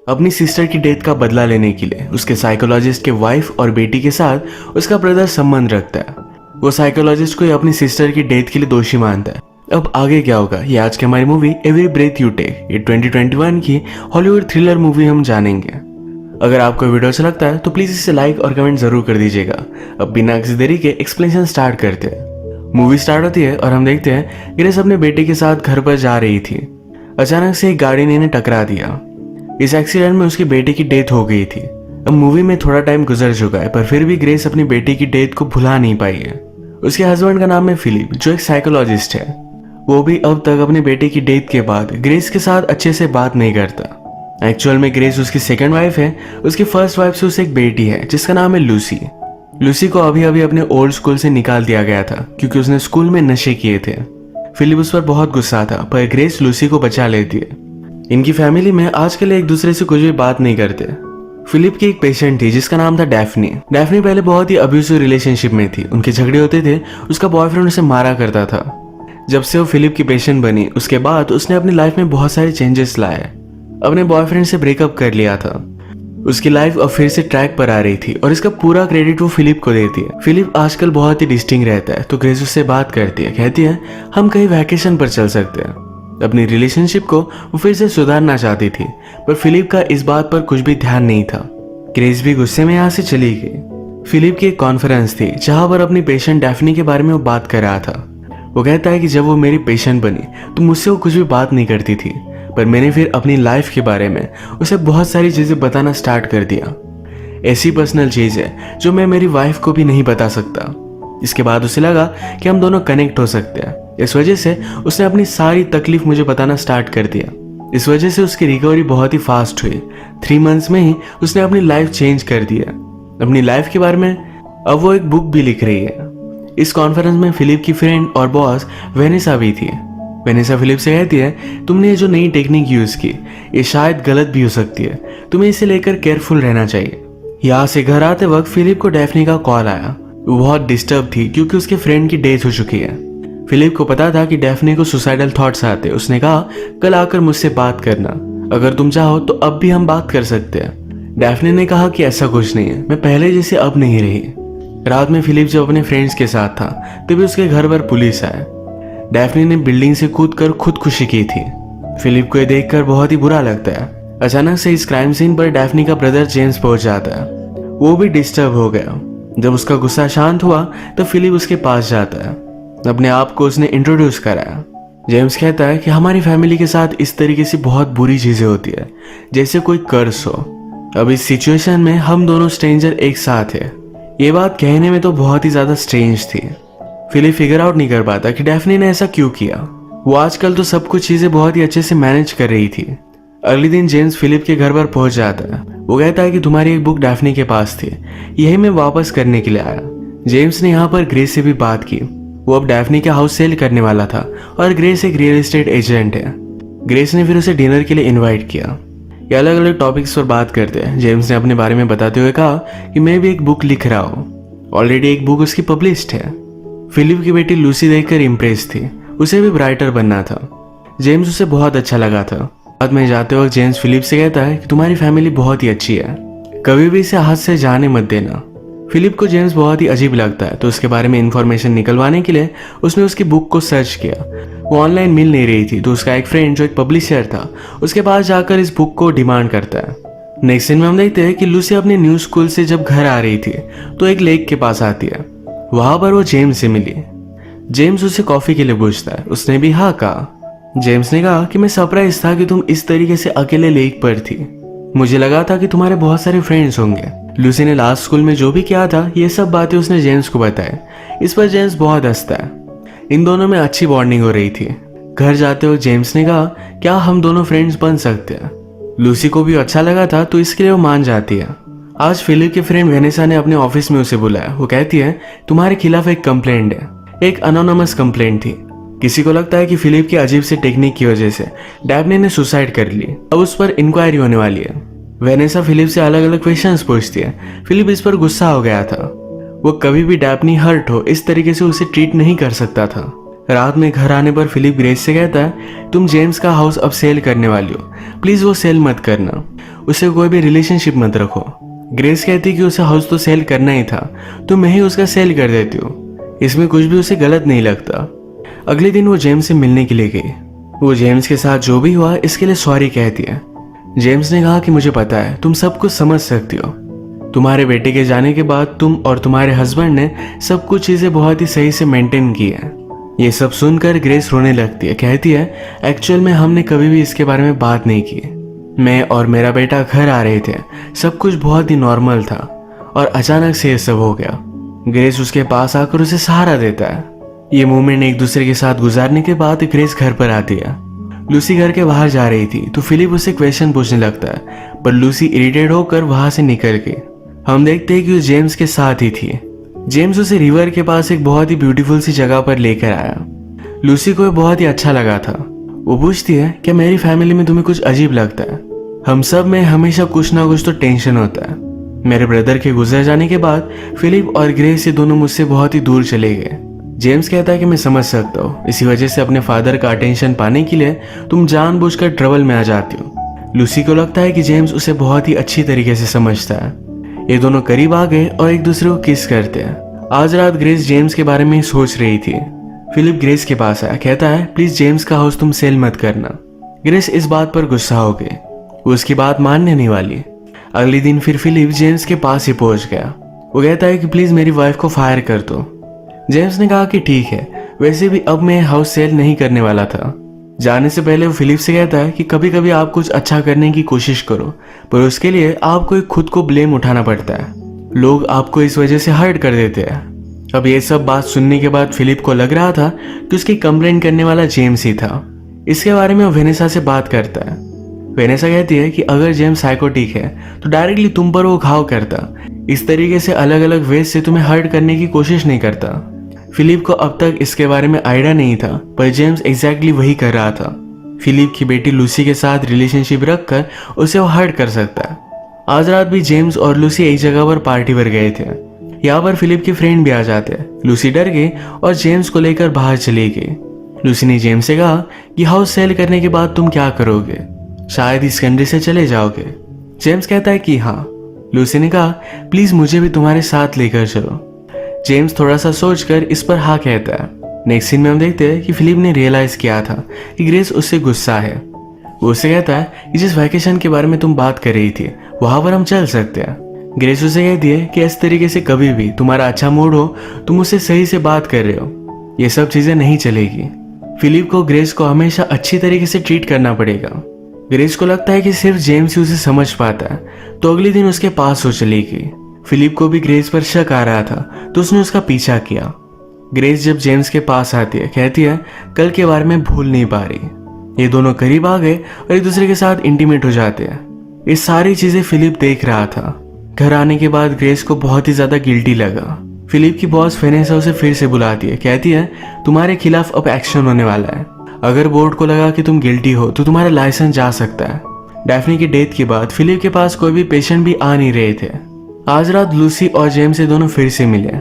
अपनी सिस्टर की डेथ का बदला लेने के लिए उसके साइकोलॉजिस्ट के वाइफ और बेटी के साथ उसका ब्रदर संबंध रखता है। वो साइकोलॉजिस्ट को ही अपनी सिस्टर की डेथ के लिए दोषी मानता है। अब आगे क्या होगा ये आज की हमारी movie every breath you take, ये 2021 की हॉलीवुड थ्रिलर मूवी हम जानेंगे। अगर आपको वीडियो अच्छा लगता है तो प्लीज इसे लाइक और कमेंट जरूर कर दीजिएगा। अब बिना किसी देरी के एक्सप्लेनेशन स्टार्ट करते हैं। मूवी स्टार्ट होती है और हम देखते हैं ग्रेस अपने बेटे के साथ घर पर जा रही थी। अचानक से एक गाड़ी ने इन्हें टकरा दिया। इस एक्सीडेंट में उसके बेटे की डेथ हो गई थी। अब मूवी में थोड़ा टाइम गुजर चुका है पर फिर भी ग्रेस अपनी बेटी की डेथ को भुला नहीं पाई है। उसके हस्बैंड का नाम है फिलिप, जो एक साइकोलॉजिस्ट है। वो भी अब तक अपने बेटे की डेथ के बाद ग्रेस के साथ अच्छे से बात नहीं करता। एक्चुअल में ग्रेस उसकी सेकंड वाइफ है। उसकी फर्स्ट वाइफ से उसे एक बेटी है जिसका नाम है लूसी। लूसी को अभी अभी अपने ओल्ड स्कूल से निकाल दिया गया था क्योंकि उसने स्कूल में नशे किए थे। फिलिप उस पर बहुत गुस्सा था पर ग्रेस लूसी को बचा लेती है। इनकी फैमिली में आजकल एक दूसरे से कुछ भी बात नहीं करते। फिलिप की एक पेशेंट थी जिसका नाम था डैफ्नी। डैफ्नी पहले बहुत ही अब्यूसिव रिलेशनशिप में थी। उनके झगड़े होते थे। उसका बॉयफ्रेंड उसे मारा करता था। जब से वो फिलिप की पेशेंट बनी उसके बाद उसने अपनी लाइफ में बहुत सारे चेंजेस लाए। अपने बॉयफ्रेंड से ब्रेकअप कर लिया था। उसकी लाइफ अब फिर से ट्रैक पर आ रही थी और इसका पूरा क्रेडिट वो फिलिप को देती है। फिलिप आजकल बहुत ही डिस्टिंग रहता है तो ग्रेस उससे बात करती है। कहती है हम कहीं वैकेशन पर चल सकते हैं। अपनी रिलेशनशिप को वो फिर से सुधारना चाहती थी पर फिलिप का इस बात पर कुछ भी ध्यान नहीं था। ग्रेस भी गुस्से में यहाँ से चली गई। फिलिप की एक कॉन्फ्रेंस थी जहां पर अपनी पेशेंट डैफ्नी के बारे में वो बात कर रहा था। वो कहता है कि जब वो मेरी पेशेंट बनी तो मुझसे वो कुछ भी बात नहीं करती थी पर मैंने फिर अपनी लाइफ के बारे में उसे बहुत सारी चीजें बताना स्टार्ट कर दिया। ऐसी पर्सनल चीज है जो मैं मेरी वाइफ को भी नहीं बता सकता। इसके बाद उसे लगा कि हम दोनों कनेक्ट हो सकते हैं। इस वजह से उसने अपनी सारी तकलीफ मुझे बताना स्टार्ट कर दिया। इस वजह से उसकी रिकवरी बहुत ही फास्ट हुई। 3 मंथ्स में ही उसने अपनी लाइफ चेंज कर दिया। अपनी लाइफ के बारे में अब वो एक बुक भी लिख रही है। इस कॉन्फ्रेंस में फिलिप की फ्रेंड और बॉस वेनेसा भी थी। वेनेसा फिलिप से कहती है तुमने ये जो नई टेक्निक यूज की ये शायद गलत भी हो सकती है। तुम्हें इसे लेकर केयरफुल रहना चाहिए। यहाँ से घर आते वक्त फिलिप को डैफ्नी का कॉल आया। वो बहुत डिस्टर्ब थी क्योंकि उसके फ्रेंड की डेथ हो चुकी है। फिलिप को पता था कि डैफ्नी को सुसाइडल थॉट्स आते। उसने कहा कल आकर मुझसे बात करना। अगर तुम चाहो तो अब भी हम बात कर सकते हैं। डैफ्नी ने कहा कि ऐसा कुछ नहीं है, मैं पहले जैसे अब नहीं रही। रात में फिलिप जब अपने फ्रेंड्स के साथ था तभी उसके घर पर पुलिस आया। डैफ्नी ने बिल्डिंग से कूदकर खुदकुशी की थी। फिलिप को यह देखकर बहुत ही बुरा लगता है। अचानक से इस क्राइम सीन पर डैफ्नी का ब्रदर जेम्स पहुंच जाता है। वो भी डिस्टर्ब हो गया। जब उसका गुस्सा शांत हुआ तब फिलिप उसके पास जाता है। अपने आप को उसने इंट्रोड्यूस कराया। जेम्स कहता है कि हमारी फैमिली के साथ इस तरीके से बहुत बुरी चीजें होती है जैसे कोई कर्स हो। अब इस सिचुएशन में हम दोनों स्ट्रेंजर एक साथ है। ये बात कहने में तो बहुत ही ज्यादा स्ट्रेंज थी। फिलिप फिगर आउट नहीं कर पाता कि डैफ्नी ने ऐसा क्यों किया। वो आजकल तो सब कुछ चीजें बहुत ही अच्छे से मैनेज कर रही थी। अगले दिन जेम्स फिलिप के घर पर पहुंच जाता है। वो कहता है कि तुम्हारी एक बुक डैफ्नी के पास थी, यही मैं वापस करने के लिए आया। जेम्स ने यहाँ पर ग्रेस से भी बात की। वो अब डैफ्नी का हाउस सेल करने वाला था और ग्रेस एक रियल एस्टेट एजेंट है। ग्रेस ने फिर उसे डिनर के लिए इनवाइट किया। ये अलग अलग टॉपिक्स पर बात करते हैं। जेम्स ने अपने बारे में बताते हुए कहा कि मैं भी एक बुक लिख रहा हूँ। ऑलरेडी एक बुक उसकी पब्लिश्ड है। फिलिप की बेटी लूसी देखकर इम्प्रेस थी। उसे भी राइटर बनना था। जेम्स उसे बहुत अच्छा लगा था। बाद में जाते वक्त जेम्स फिलिप से कहता है कि तुम्हारी फैमिली बहुत ही अच्छी है, कभी भी इसे हाथ से जाने मत देना। फिलिप को जेम्स बहुत ही अजीब लगता है तो उसके बारे में इंफॉर्मेशन निकलवाने के लिए उसने उसकी बुक को सर्च किया। वो ऑनलाइन मिल नहीं रही थी तो उसका एक फ्रेंड जो एक पब्लिशर था उसके पास जाकर इस बुक को डिमांड करता है। नेक्स्ट सीन में हम देखते हैं कि लूसी अपने न्यू स्कूल से जब घर आ रही थी तो एक लेक के पास आती है। वहां पर वो जेम्स से मिली। जेम्स उसे कॉफी के लिए पूछता है। उसने भी हाँ कहा। जेम्स ने कहा कि मैं सरप्राइज था कि तुम इस तरीके से अकेले लेक पर थी। मुझे लगा था कि तुम्हारे बहुत सारे फ्रेंड्स होंगे। लूसी ने लास्ट स्कूल में जो भी किया था ये सब बातें उसने जेम्स को बताया। इस पर जेम्स बहुत हंसता है। इन दोनों में अच्छी बॉन्डिंग हो रही थी। घर जाते हुए जेम्स ने कहा क्या हम दोनों फ्रेंड्स बन सकते हैं। लूसी को भी अच्छा लगा था तो इसके लिए वो मान जाती है। आज फिलिप के फ्रेंड वेनेसा ने अपने ऑफिस में उसे बुलाया। वो कहती है तुम्हारे खिलाफ एक कंप्लेंट है। एक अनोनिमस कंप्लेंट थी। किसी को लगता है कि फिलिप की अजीब सी टेक्निक की वजह से डैफ्नी ने सुसाइड कर ली। अब उस पर इंक्वायरी होने वाली है। वेनेसा फिलिप से अलग अलग क्वेश्चंस पूछती है। फिलिप इस पर गुस्सा हो गया था। वो कभी भी डैफ्नी हर्ट हो इस तरीके से उसे ट्रीट नहीं कर सकता था। रात में घर आने पर फिलिप ग्रेस से कहता है तुम जेम्स का हाउस अब सेल करने वाली हो, प्लीज वो सेल मत करना, उससे कोई भी रिलेशनशिप मत रखो। ग्रेस कहती कि उसे हाउस तो सेल करना ही था, तो मैं ही उसका सेल कर देती हूँ, इसमें कुछ भी उसे गलत नहीं लगता। अगले दिन वो जेम्स से मिलने के लिए गई। वो जेम्स के साथ जो भी हुआ इसके लिए सॉरी कहती है। जेम्स ने कहा कि मुझे पता है तुम सब कुछ समझ सकती हो, तुम्हारे बेटे के जाने के बाद तुम और तुम्हारे हस्बैंड ने सब कुछ चीजें बहुत ही सही से मेंटेन की है। ये सब सुनकर ग्रेस रोने लगती है, कहती है एक्चुअल में हमने कभी भी इसके बारे में बात नहीं की। मैं और मेरा बेटा घर आ रहे थे, सब कुछ बहुत ही नॉर्मल था और अचानक से ये सब हो गया। ग्रेस उसके पास आकर उसे सहारा देता है। ये मोमेंट एक दूसरे के साथ गुजारने के बाद ग्रेस घर पर आती है। लूसी घर के बाहर जा रही थी तो फिलिप उसे क्वेश्चन पूछने लगता है, पर लूसी इरिटेट होकर वहां से निकल गई। हम देखते हैं कि वो जेम्स के साथ ही थी। जेम्स उसे रिवर के पास एक बहुत ही ब्यूटीफुल सी जगह पर लेकर आया। लूसी को बहुत ही अच्छा लगा था। वो पूछती है कि मेरी फैमिली में तुम्हें कुछ अजीब लगता है, हम सब में हमेशा कुछ ना कुछ तो टेंशन होता है। मेरे ब्रदर के गुजर जाने के बाद फिलिप और ग्रेस ये दोनों मुझसे बहुत ही दूर चले गए। जेम्स कहता है कि मैं समझ सकता हूँ, इसी वजह से अपने फादर का अटेंशन पाने के लिए तुम जानबूझकर ट्रबल में आ जाती हो। लूसी को लगता है कि जेम्स उसे बहुत ही अच्छी तरीके से समझता है। ये दोनों करीब आ गए और एक दूसरे को किस करते हैं। आज रात ग्रेस जेम्स के बारे में ही सोच रही थी। फिलिप ग्रेस के पास आया, कहता है प्लीज जेम्स का हाउस तुम सेल मत करना। ग्रेस इस बात पर गुस्सा हो गई, वो उसकी बात मानने नहीं वाली। अगले दिन फिर फिलिप जेम्स के पास ही पहुंच गया। वो कहता है कि प्लीज मेरी वाइफ को फायर कर दो। जेम्स ने कहा कि ठीक है, वैसे भी अब मैं हाउस सेल नहीं करने वाला था। जाने से पहले वो फिलिप से कहता है कि कभी कभी आप कुछ अच्छा करने की कोशिश करो, पर उसके लिए आपको खुद को ब्लेम उठाना पड़ता है। लोग आपको इस वजह से हर्ट कर देते हैं। अब ये सब बात सुनने के बाद फिलिप को लग रहा था कि उसकी कंप्लेंट करने वाला जेम्स ही था। इसके बारे में वो वेनेसा से बात करता है। वेनेसा कहती है कि अगर जेम्स साइकोटिक है तो डायरेक्टली तुम पर वो घाव करता, इस तरीके से अलग अलग वेज से तुम्हें हर्ट करने की कोशिश नहीं करता। फिलिप को अब तक इसके बारे में आइडिया नहीं था, पर जेम्स एग्जैक्टली वही कर रहा था। फिलिप की बेटी लूसी के साथ रिलेशनशिप रखकर उसे वो हर्ट कर सकता है। आज रात भी जेम्स और लूसी एक जगह पर पार्टी पर गए थे। यहाँ पर फिलिप के फ्रेंड भी आ जाते हैं। लूसी डर गई और जेम्स को लेकर बाहर चली गई। लूसी ने जेम्स से कहा कि हाउस सेल करने के बाद तुम क्या करोगे, शायद इस कंट्री से चले जाओगे। जेम्स कहता है कि हाँ। लूसी ने कहा प्लीज मुझे भी तुम्हारे साथ लेकर चलो। जेम्स थोड़ा सा सोचकर इस पर हाँ कहता है। नेक्स्ट सीन में हम देखते हैं कि फिलिप ने रियलाइज किया था कि ग्रेस उससे गुस्सा है। वो उससे कहता है कि जिस वैकेशन के बारे में तुम बात कर रही थी वहां पर हम चल सकते हैं। ग्रेस उसे कहती है कि इस तरीके से कभी भी तुम्हारा अच्छा मूड हो, तुम उससे सही से बात कर रहे हो, ये सब चीजें नहीं चलेगी। फिलिप को ग्रेस को हमेशा अच्छी तरीके से ट्रीट करना पड़ेगा। ग्रेस को लगता है कि सिर्फ जेम्स ही उसे समझ पाता है, तो अगले दिन उसके पास वो चली गई। फिलिप को भी ग्रेस पर शक आ रहा था, तो उसने उसका पीछा किया। ग्रेस जब जेम्स के पास आती है, कहती है कल के बारे में भूल नहीं पा रही। ये दोनों करीब आ गए और एक दूसरे के साथ इंटीमेट हो जाते हैं। ये सारी चीजें फिलिप देख रहा था। घर आने के बाद ग्रेस को बहुत ही ज्यादा गिल्टी लगा। फिलिप की बॉस वेनेसा उसे फिर से बुलाती है, कहती है तुम्हारे खिलाफ अब एक्शन होने वाला है। अगर बोर्ड को लगा कि तुम गिल्टी हो तो तुम्हारा लाइसेंस जा सकता है। डैफ्नी की डेथ के बाद फिलिप के पास कोई भी पेशेंट भी आ नहीं रहे थे। आज रात लूसी और जेम्स ये दोनों फिर से मिले।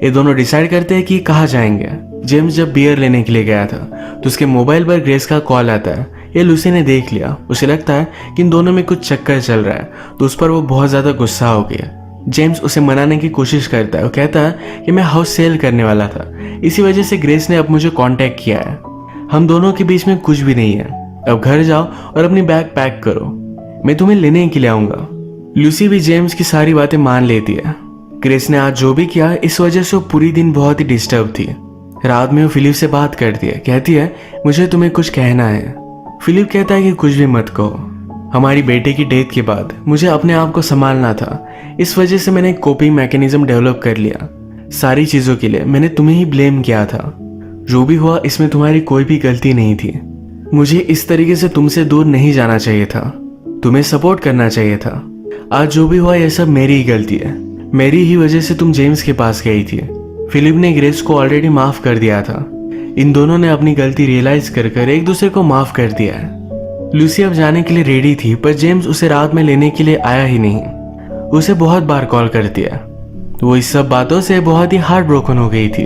ये दोनों डिसाइड करते हैं कि कहाँ जाएंगे। जेम्स जब बियर लेने के लिए गया था तो उसके मोबाइल पर ग्रेस का कॉल आता है। ये लूसी ने देख लिया। उसे लगता है कि इन दोनों में कुछ चक्कर चल रहा है, तो उस पर वो बहुत ज्यादा गुस्सा हो गया। जेम्स उसे मनाने की कोशिश करता है। वो कहता है कि मैं हाउस सेल करने वाला था, इसी वजह से ग्रेस ने अब मुझे कांटेक्ट किया है। हम दोनों के बीच में कुछ भी नहीं है। अब घर जाओ और अपनी बैग पैक करो, मैं तुम्हें लेने के लिए आऊंगा। लूसी भी जेम्स की सारी बातें मान लेती है। ग्रेस ने आज जो भी किया इस वजह से वो पूरी दिन बहुत ही डिस्टर्ब थी। रात में वो फिलिप से बात करती है, कहती है मुझे तुम्हें कुछ कहना है। फिलिप कहता है कि कुछ भी मत कहो। हमारी बेटे की डेथ के बाद मुझे अपने आप को संभालना था, इस वजह से मैंने कोपिंग मैकेनिज्म डेवलप कर लिया। सारी चीजों के लिए मैंने तुम्हें ही ब्लेम किया था। जो भी हुआ इसमें तुम्हारी कोई भी गलती नहीं थी। मुझे इस तरीके से तुमसे दूर नहीं जाना चाहिए था, तुम्हें सपोर्ट करना चाहिए था। आज जो भी हुआ यह सब मेरी ही गलती है। मेरी ही वजह से तुम जेम्स के पास गई थी। फिलिप ने ग्रेस को ऑलरेडी माफ कर दिया था। इन दोनों ने अपनी गलती रियलाइज कर एक दूसरे को माफ कर दिया है। लूसी अब जाने के लिए रेडी थी, पर जेम्स उसे रात में लेने के लिए आया ही नहीं। उसे बहुत बार कॉल कर दिया। वो इस सब बातों से बहुत ही हार्ट ब्रोकन हो गई थी।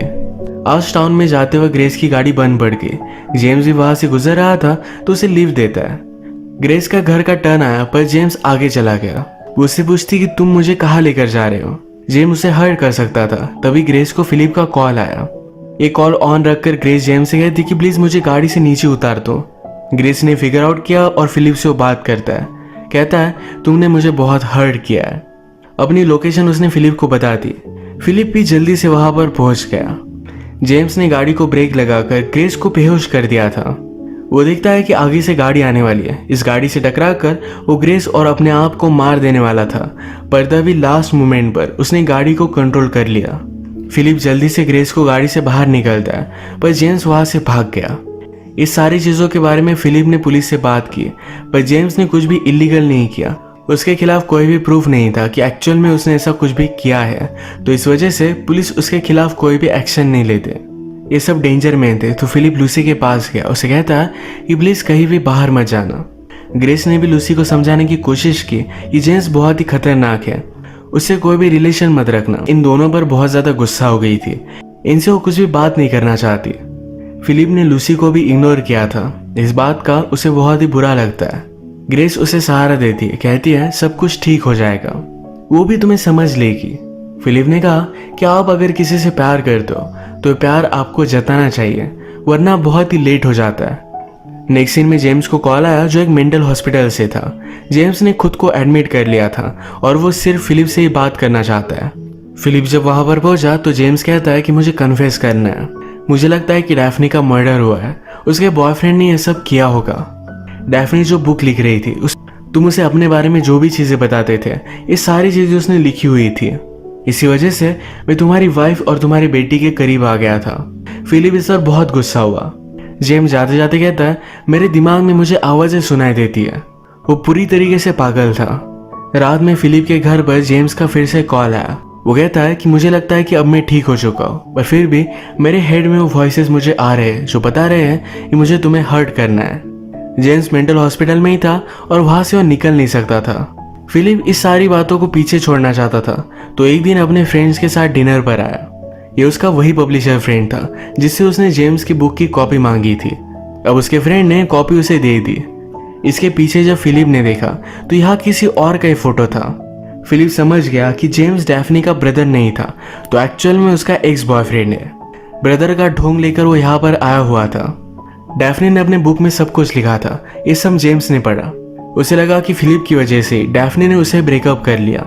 आज टाउन में जाते वक्त ग्रेस की गाड़ी बंद पड़ गई। जेम्स भी वहां से गुजर रहा था तो उसे लीव देता है। ग्रेस का घर का टर्न आया पर जेम्स आगे चला गया। वो उससे पूछती कि तुम मुझे कहाँ लेकर जा रहे हो। जेम्स उसे हर्ट कर सकता था। तभी ग्रेस को फिलिप का कॉल आया। ये कॉल ऑन रखकर ग्रेस जेम्स से कहती कि प्लीज मुझे गाड़ी से नीचे उतार दो। ग्रेस ने फिगर आउट किया और फिलिप से वो बात करता है। कहता है तुमने मुझे बहुत हर्ट किया है। अपनी लोकेशन उसने फिलिप को बता दी। फिलिप भी जल्दी से वहां पर पहुंच गया। जेम्स ने गाड़ी को ब्रेक लगाकर ग्रेस को बेहोश कर दिया था। वो देखता है कि आगे से गाड़ी आने वाली है। इस गाड़ी से टकराकर वो ग्रेस और अपने आप को मार देने वाला था, पर तभी लास्ट मोमेंट पर उसने गाड़ी को कंट्रोल कर लिया। फिलिप जल्दी से ग्रेस को गाड़ी से बाहर निकलता है, पर जेम्स वहां से भाग गया। इस सारी चीजों के बारे में फिलिप ने पुलिस से बात की, पर जेम्स ने कुछ भी इलीगल नहीं किया। उसके खिलाफ कोई भी प्रूफ नहीं था कि एक्चुअल में उसने ऐसा कुछ भी किया है, तो इस वजह से पुलिस उसके खिलाफ कोई भी एक्शन नहीं लेते। ये सब डेंजर में थे, तो फिलिप लूसी के पास गया। उसे कहता है कि प्लीज कहीं भी बाहर मत जाना। ग्रेस ने भी लूसी को समझाने की कोशिश की कि जेम्स बहुत ही खतरनाक है, उससे कोई भी रिलेशन मत रखना। इन दोनों पर बहुत ज्यादा गुस्सा हो गई थी। इनसे वो कुछ भी बात नहीं करना चाहती। फिलिप ने लूसी को भी इग्नोर किया था। इस बात का उसे बहुत ही बुरा लगता है। ग्रेस उसे सहारा देती है, कहती है सब कुछ ठीक हो जाएगा, वो भी तुम्हें समझ लेगी। फिलिप ने कहा कि आप अगर किसी से प्यार करते हो तो प्यार आपको जताना चाहिए, वरना बहुत ही लेट हो जाता है। नेक्स्ट सीन में जेम्स को कॉल आया जो एक मेंटल हॉस्पिटल से था। जेम्स ने खुद को एडमिट कर लिया था और वो सिर्फ फिलिप से ही बात करना चाहता है। फिलिप जब वहां पर पहुंचा तो जेम्स कहता है कि मुझे कन्फेस करना है। मुझे लगता है कि डैफ्नी का मर्डर हुआ है, उसके बॉयफ्रेंड ने यह सब किया होगा। डैफ्नी जो बुक लिख रही थी तुम उसे अपने बारे में जो भी चीजें बताते थे, ये सारी चीजें उसने लिखी हुई थी। इसी वजह से मैं तुम्हारी वाइफ और तुम्हारी बेटी के करीब आ गया था। फिलिप इस पर बहुत गुस्सा हुआ। जेम्स जाते जाते कहता है मेरे दिमाग में मुझे आवाजें सुनाई देती है। वो पूरी तरीके से पागल था। रात में फिलिप के घर पर जेम्स का फिर से कॉल आया। वो कहता है कि मुझे लगता है कि अब मैं ठीक हो चुका हूँ, पर फिर भी मेरे हेड में वो वॉइसेस मुझे आ रहे हैं जो बता रहे हैं कि मुझे तुम्हें हर्ट करना है। जेम्स मेंटल हॉस्पिटल में ही था और वहां से वो निकल नहीं सकता था। फिलिप इस सारी बातों को पीछे छोड़ना चाहता था, तो एक दिन अपने फ्रेंड्स के साथ डिनर पर आया। ये उसका वही पब्लिशर फ्रेंड था जिससे उसने जेम्स की बुक की कॉपी मांगी थी। अब उसके फ्रेंड ने कॉपी उसे दे दी। इसके पीछे जब फिलिप ने देखा तो यहाँ किसी और का ही फोटो था। फिलिप समझ गया कि जेम्स डैफ्नी का ब्रदर नहीं था, तो एक्चुअल में उसका एक्स बॉयफ्रेंड है। ब्रदर का ढोंग लेकर वो यहाँ पर आया हुआ था। डैफ्नी ने अपने बुक में सब कुछ लिखा था, ये सब जेम्स ने पढ़ा। उसे लगा कि फिलिप की वजह से डैफ्नी ने उसे ब्रेकअप कर लिया।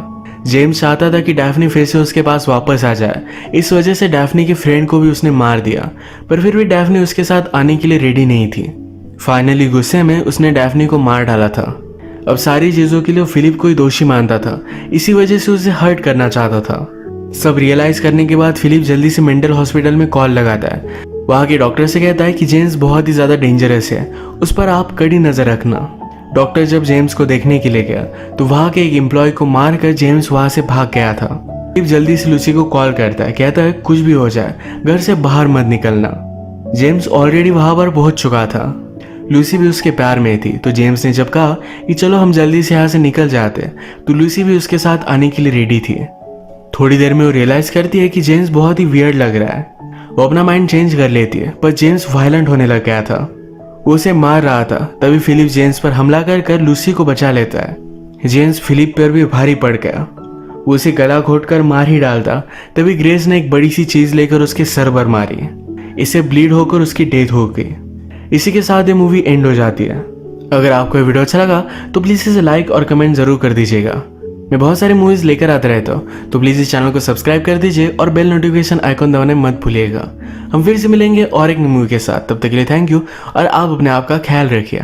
जेम्स चाहता था कि डैफ्नी फिर से उसके पास वापस आ जाए, इस वजह से डैफ्नी के फ्रेंड को भी उसने मार दिया, पर फिर भी डैफ्नी उसके साथ आने के लिए रेडी नहीं थी। फाइनली गुस्से में उसने डैफ्नी को मार डाला था। अब सारी चीजों के लिए फिलिप को ही दोषी मानता था, इसी वजह से उसे हर्ट करना चाहता था। सब रियलाइज करने के बाद फिलिप जल्दी से मेंटल हॉस्पिटल में कॉल लगाता है। वहां के डॉक्टर से कहता है कि जेम्स बहुत ही ज्यादा डेंजरस है, उस पर आप कड़ी नजर रखना। डॉक्टर जब जेम्स को देखने के लिए गया तो वहां के एक एम्प्लॉय को मारकर जेम्स वहां से भाग गया था। फिलिप जल्दी से लूसी को कॉल करता है, कहता है कुछ भी हो जाए घर से बाहर मत निकलना। जेम्स ऑलरेडी वहां पर पहुंच चुका था। लूसी भी उसके प्यार में थी, तो जेम्स ने जब कहा कि चलो हम जल्दी से यहाँ से निकल जाते, तो लूसी भी उसके साथ आने के लिए रेडी थी। थोड़ी देर में वो रियलाइज करती है कि जेम्स बहुत ही वियर्ड लग रहा है। वो अपना माइंड चेंज कर लेती है, पर जेम्स वायलेंट होने लग गया था। वो उसे मार रहा था। तभी फिलिप जेम्स पर हमला कर लूसी को बचा लेता है। जेम्स फिलिप पर भी भारी पड़ गया। वो उसे गला घोटकर मार ही डालता। तभी ग्रेस ने एक बड़ी सी चीज लेकर उसके सर पर मारी। इसे ब्लीड होकर उसकी डेथ हो गई। इसी के साथ ये मूवी एंड हो जाती है। अगर आपको ये वीडियो अच्छा लगा तो प्लीज इसे लाइक और कमेंट जरूर कर दीजिएगा। मैं बहुत सारी मूवीज लेकर आता रहता हूँ, तो प्लीज इस चैनल को सब्सक्राइब कर दीजिए और बेल नोटिफिकेशन आइकॉन दबाने मत भूलिएगा। हम फिर से मिलेंगे और एक मूवी के साथ। तब तक के लिए थैंक यू और आप अपने आप का ख्याल रखिए।